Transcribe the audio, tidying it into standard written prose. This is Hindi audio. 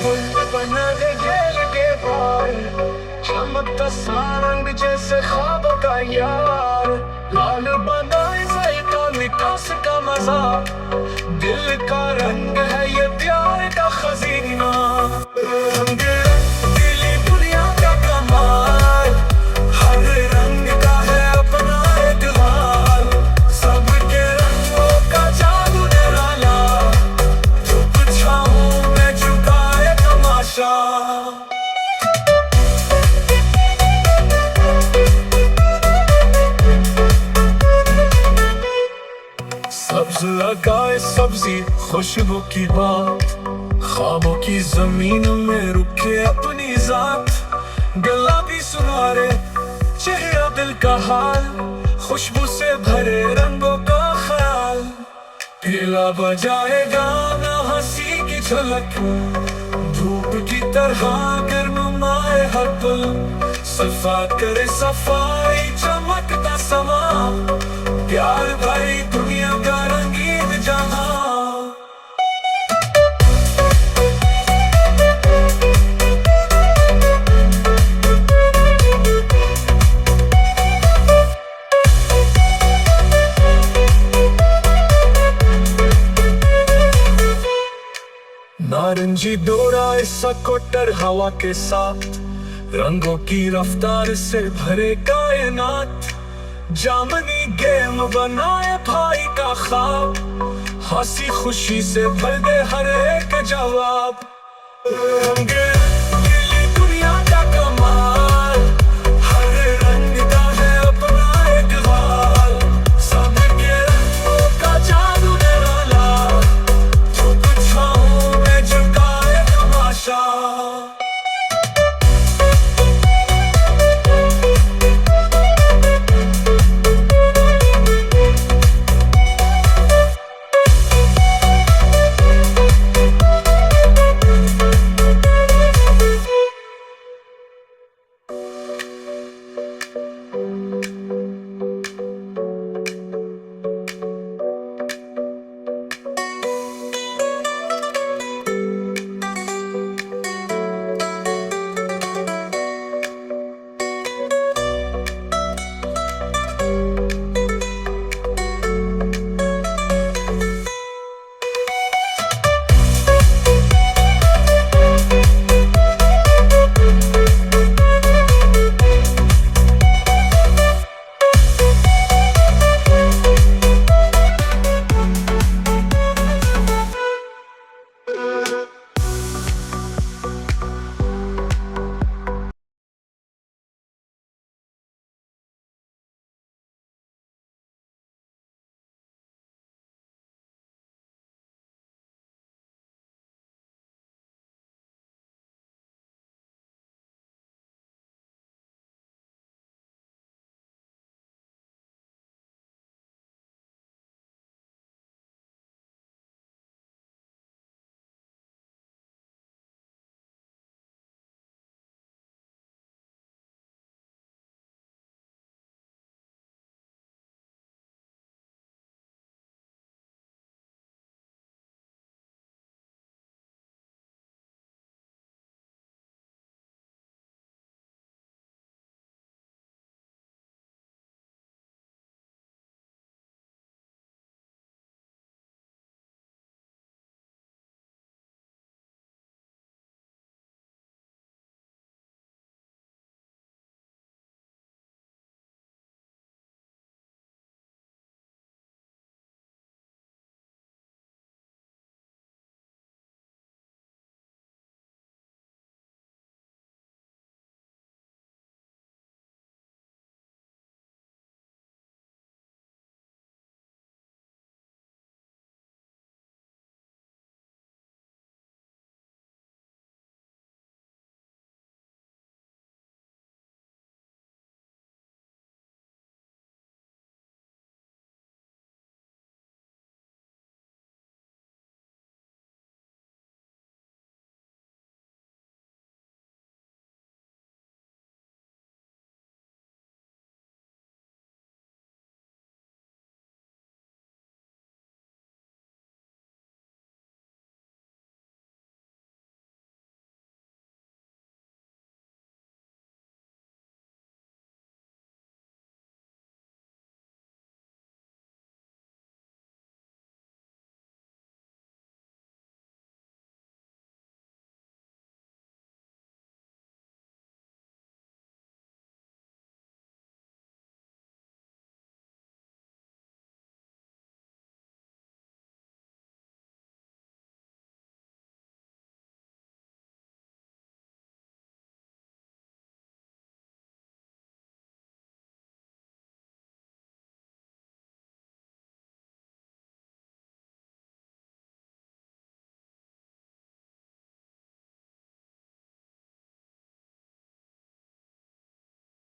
बना दे जेल के बाहर, चमकता सारंग जैसे ख्वाबों का यार। लाल बनाए जायका मिठास का मजा, दिल का रंग है ये प्यार का खजीना। रंग दिली दुनिया का कमाल, हर रंग का है अपना एक हाल। सबके रंगों का जादू निराला, धूप छाँव में झुकाए तमाशा। सब्ज लगाए सब्जी खुशबू की बात, ख्वाबों की जमीन में रुके अपनी जात। गला भी सुनारे चेहरा दिल का हाल, खुशबू से भरे रंगों का ख्याल। पीला बजाएगा ना हंसी की झलक, धूप की तरह गर्माए हर पल। सफा करे सफाई चमकता समा, प्यार भरी दुनिया का रंगीन जहां। नारंगी डोरा ऐसा कोटर हवा के साथ, रंगों की रफ्तार से भरे कायनात। जामनी गेम बनाए भाई का ख्वाब, हंसी खुशी से भर दे हर एक जवाब। रंग